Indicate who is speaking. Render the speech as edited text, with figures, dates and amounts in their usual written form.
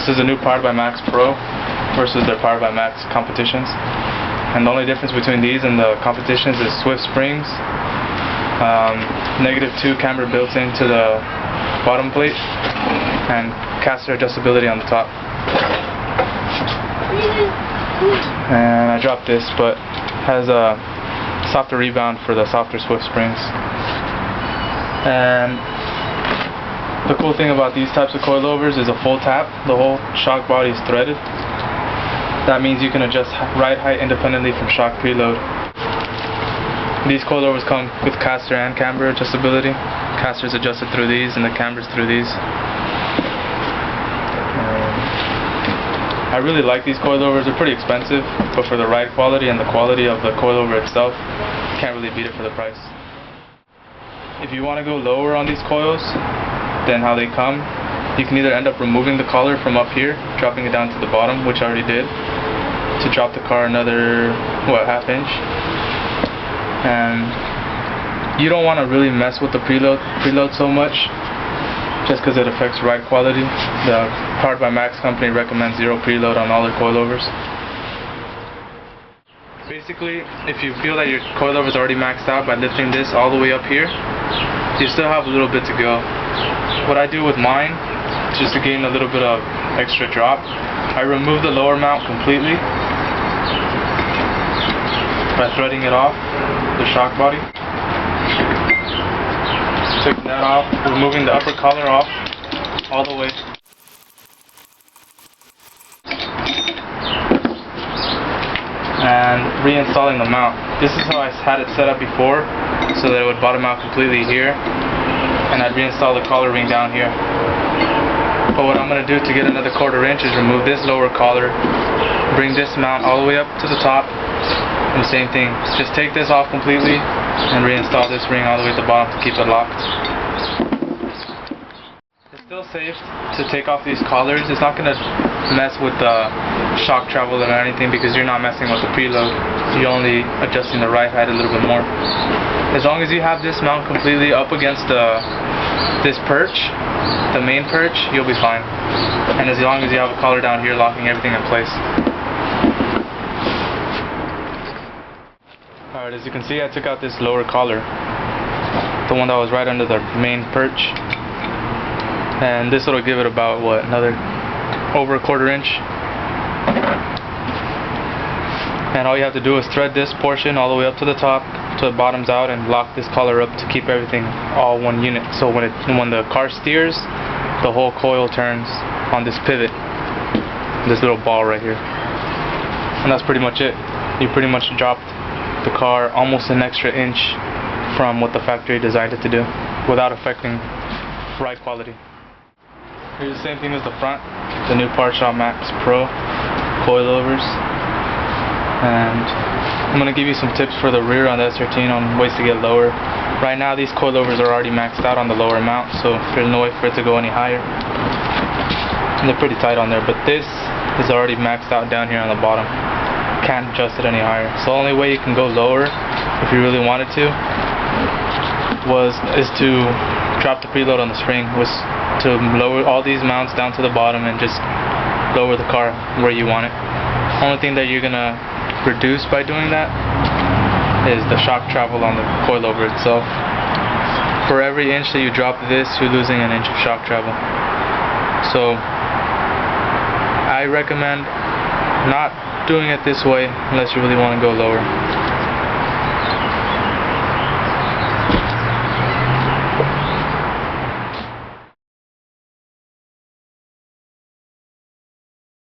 Speaker 1: This is a new Powered by Max Pro versus their Powered by Max Competitions. And the only difference between these and the Competitions is swift springs, -2 camber built into the bottom plate, and caster adjustability on the top. And I dropped this, but has a softer rebound for the softer swift springs. And the cool thing about these types of coilovers is a full tap. The whole shock body is threaded. That means you can adjust ride height independently from shock preload. These coilovers come with caster and camber adjustability. Caster is adjusted through these and the camber is through these. I really like these coilovers. They're pretty expensive, but for the ride quality and the quality of the coilover itself, you can't really beat it for the price. If you want to go lower on these coils than how they come, you can either end up removing the collar from up here, dropping it down to the bottom, which I already did, to drop the car another, ½ inch. And you don't want to really mess with the preload so much, just because it affects ride quality. The Powered by Max company recommends 0 preload on all their coilovers. Basically, if you feel that your coilover is already maxed out by lifting this all the way up here, you still have a little bit to go. What I do with mine, just to gain a little bit of extra drop, I remove the lower mount completely by threading it off the shock body. Taking that off, removing the upper collar off all the way. And reinstalling the mount. This is how I had it set up before, so that it would bottom out completely here, and I'd reinstall the collar ring down here. But what I'm going to do to get another ½ inch is remove this lower collar, bring this mount all the way up to the top, and same thing, just take this off completely and reinstall this ring all the way at the bottom to keep it locked. It's still safe to take off these collars. It's not going to mess with the shock travel or anything because you're not messing with the preload. You're only adjusting the ride height a little bit more. As long as you have this mount completely up against this perch, the main perch, you'll be fine. And as long as you have a collar down here locking everything in place. Alright, as you can see, I took out this lower collar, the one that was right under the main perch, and this will give it about another over ½ inch. And all you have to do is thread this portion all the way up to the top so it bottoms out, and lock this collar up to keep everything all one unit. So when the car steers, the whole coil turns on this pivot, this little ball right here. And that's pretty much it. You pretty much dropped the car almost an extra inch from what the factory designed it to do without affecting ride quality. Here's the same thing as the front, the new Powered by Max Pro coilovers. And I'm going to give you some tips for the rear on the S13 on ways to get lower. Right now these coilovers are already maxed out on the lower mount, so there's no way for it to go any higher. And they're pretty tight on there, but this is already maxed out down here on the bottom. Can't adjust it any higher. So the only way you can go lower, if you really wanted to, is to drop the preload on the spring, was to lower all these mounts down to the bottom and just lower the car where you want it. Only thing that you're gonna reduce by doing that is the shock travel on the coilover itself. For every inch that you drop this, you're losing an inch of shock travel. So I recommend not doing it this way unless you really want to go lower.